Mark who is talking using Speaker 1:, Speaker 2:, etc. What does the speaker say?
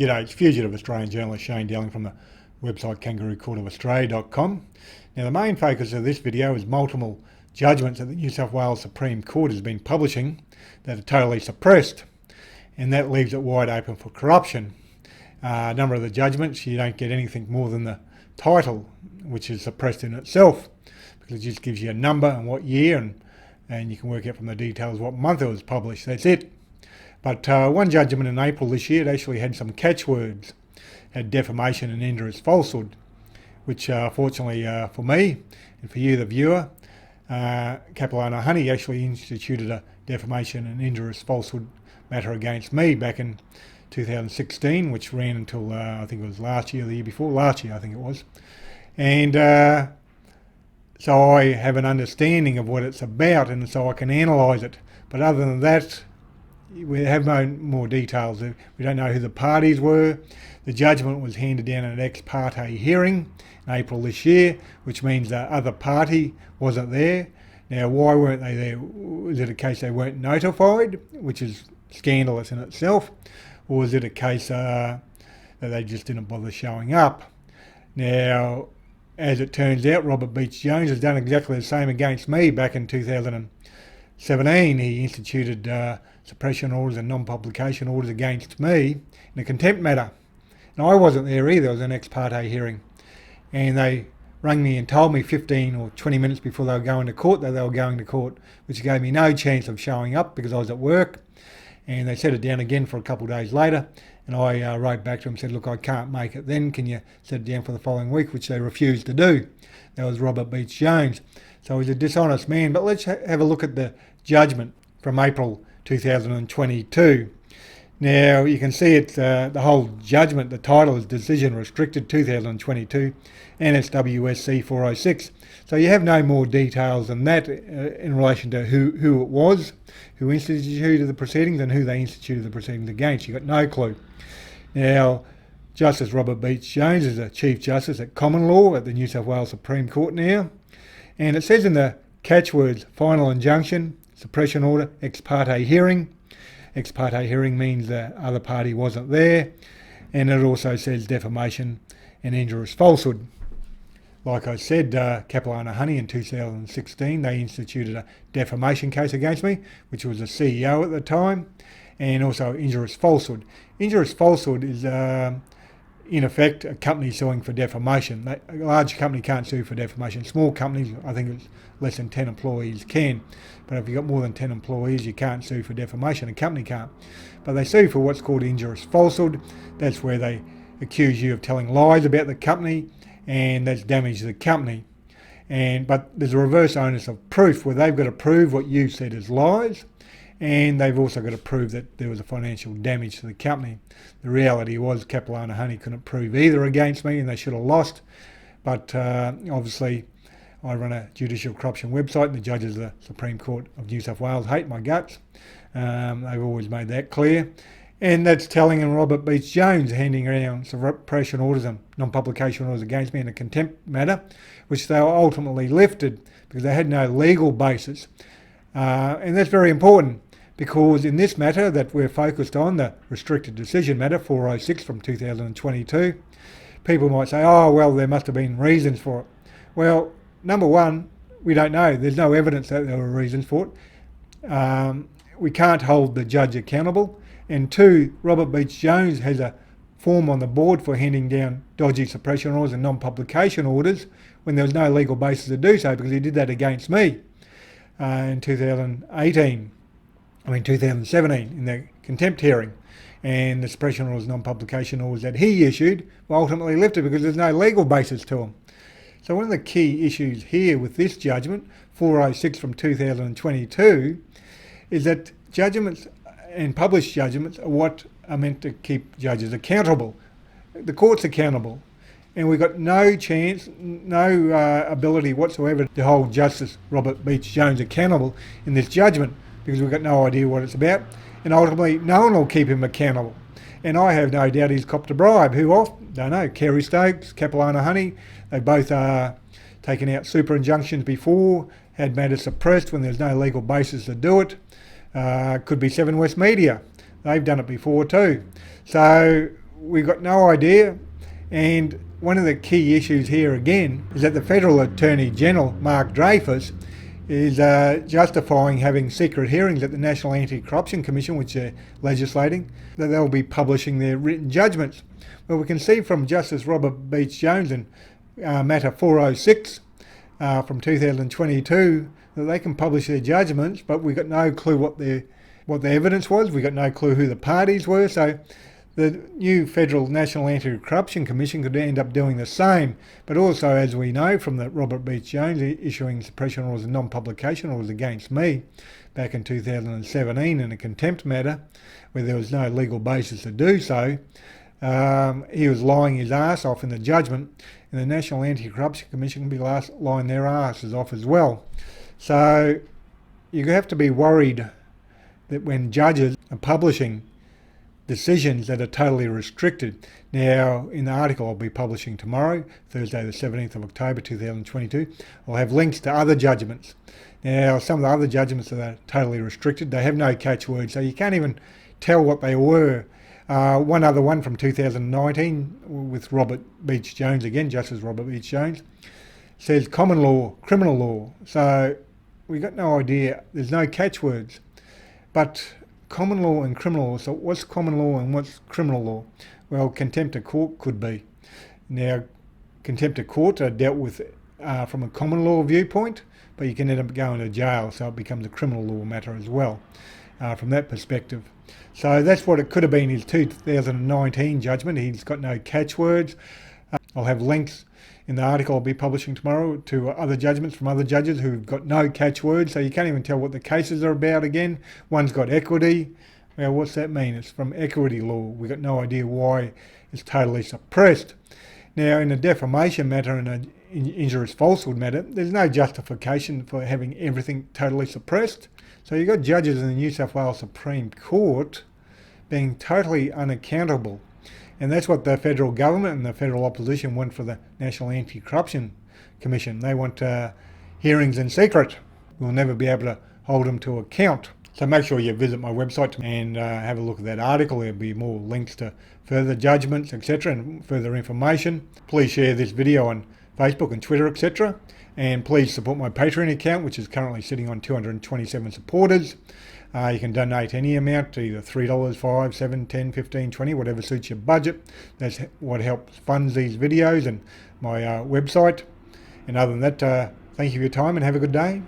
Speaker 1: G'day, it's fugitive Australian journalist Shane Dowling from the website kangaroocourtofaustralia.com. Now, the main focus of this video is multiple judgments that the New South Wales Supreme Court has been publishing that are totally suppressed, and that leaves it wide open for corruption. A number of the judgments, you don't get anything more than the title, which is suppressed in itself, because it just gives you a number and what year, and you can work out from the details what month it was published. That's it. But one judgment in April this year, it actually had some catchwords, had defamation and injurious falsehood, which fortunately for me and for you, the viewer, Capilano Honey actually instituted a defamation and injurious falsehood matter against me back in 2016, which ran until I think it was last year or the year before, last year I think it was. And so I have an understanding of what it's about, and so I can analyse it. But other than that, we have no more details. We don't know who the parties were. The judgment was handed down in an ex parte hearing in April this year, which means the other party wasn't there. Now, why weren't they there? Was it a case they weren't notified, which is scandalous in itself, or was it a case that they just didn't bother showing up? Now, as it turns out, Robert Beech-Jones has done exactly the same against me back in 2017. He instituted suppression orders and non-publication orders against me in a contempt matter. And I wasn't there either. It was an ex parte hearing. And they rang me and told me 15 or 20 minutes before they were going to court that they were going to court, which gave me no chance of showing up because I was at work. And they set it down again for a couple of days later. And I wrote back to them and said, look, I can't make it then. Can you set it down for the following week? Which they refused to do. That was Robert Beech-Jones. So he's a dishonest man. But let's have a look at the judgment from April 2022. Now, you can see it, the whole judgment, the title is Decision Restricted 2022, NSWSC 406. So you have no more details than that in relation to who it was, who instituted the proceedings and who they instituted the proceedings against. You've got no clue. Now, Justice Robert Beech-Jones is a Chief Justice at Common Law at the New South Wales Supreme Court now. And it says in the catchwords, final injunction, suppression order, ex parte hearing. Ex parte hearing means the other party wasn't there. And it also says defamation and injurious falsehood. Like I said, Capilano Honey in 2016, they instituted a defamation case against me, which was the CEO at the time, and also injurious falsehood. Injurious falsehood is, in effect, a company suing for defamation. A large company can't sue for defamation. Small companies, I think it's less than 10 employees can. But if you've got more than 10 employees, you can't sue for defamation. A company can't. But they sue for what's called injurious falsehood. That's where they accuse you of telling lies about the company, and that's damage to the company. But there's a reverse onus of proof, where they've got to prove what you said is lies, and they've also got to prove that there was a financial damage to the company. The reality was Capilano Honey couldn't prove either against me, and they should have lost. But obviously, I run a judicial corruption website, and the judges of the Supreme Court of New South Wales hate my guts. They've always made that clear. And that's telling in Robert Beech-Jones handing around suppression orders and non-publication orders against me in a contempt matter, which they were ultimately lifted because they had no legal basis. And that's very important, because in this matter that we're focused on, the restricted decision matter 406 from 2022, people might say, oh, well, there must have been reasons for it. Well, number one, we don't know. There's no evidence that there were reasons for it. We can't hold the judge accountable. And two, Robert Beech-Jones has a form on the board for handing down dodgy suppression orders and non-publication orders when there was no legal basis to do so, because he did that against me in 2017 in the contempt hearing. And the suppression orders, non-publication orders that he issued were ultimately lifted because there's no legal basis to them. So one of the key issues here with this judgment, 406 from 2022, is that judgments and published judgments are what are meant to keep judges accountable. The court's accountable. And we've got no chance, no ability whatsoever to hold Justice Robert Beech-Jones accountable in this judgment, because we've got no idea what it's about. And ultimately, no one will keep him accountable. And I have no doubt he's copped a bribe. Who off? Don't know. Kerry Stokes, Capilano Honey, they both taken out super injunctions before, had matters suppressed when there's no legal basis to do it. Could be Seven West Media. They've done it before too. So we've got no idea. And one of the key issues here again is that the Federal Attorney General, Mark Dreyfus, is justifying having secret hearings at the National Anti-Corruption Commission, which they're legislating, that they'll be publishing their written judgments. Well, we can see from Justice Robert Beech-Jones in Matter 406 from 2022 that they can publish their judgments, but we got no clue what the evidence was. We got no clue who the parties were. So the new Federal National Anti-Corruption Commission could end up doing the same. But also, as we know from the Robert Beech-Jones issuing suppression orders and non-publication orders against me back in 2017 in a contempt matter where there was no legal basis to do so, he was lying his ass off in the judgment, and the National Anti-Corruption Commission can be lying their asses off as well. So you have to be worried that when judges are publishing decisions that are totally restricted. Now, in the article I'll be publishing tomorrow, Thursday the 17th of October 2022, I'll have links to other judgments. Now, some of the other judgments that are totally restricted, they have no catchwords, so you can't even tell what they were. One other one from 2019 with Robert Beech-Jones again, Justice Robert Beech-Jones, says common law, criminal law. So we got no idea. There's no catchwords. But common law and criminal law. So what's common law and what's criminal law? Well, contempt of court could be. Now, contempt of court are dealt with from a common law viewpoint, but you can end up going to jail, so it becomes a criminal law matter as well from that perspective. So that's what it could have been, his 2019 judgment. He's got no catchwords. I'll have links in the article I'll be publishing tomorrow to other judgments from other judges who've got no catchwords, so you can't even tell what the cases are about again. One's got equity. Well, what's that mean? It's from equity law. We've got no idea why it's totally suppressed. Now, in a defamation matter and an injurious falsehood matter, there's no justification for having everything totally suppressed. So you've got judges in the New South Wales Supreme Court being totally unaccountable. And that's what the federal government and the federal opposition want for the National Anti-Corruption Commission. They want hearings in secret. We'll never be able to hold them to account. So make sure you visit my website and have a look at that article. There'll be more links to further judgments, etc., and further information. Please share this video on Facebook and Twitter, etc. And please support my Patreon account, which is currently sitting on 227 supporters. You can donate any amount to either $3, $5, $7, $10, $15, $20, whatever suits your budget. That's what helps fund these videos and my website. And other than that, thank you for your time and have a good day.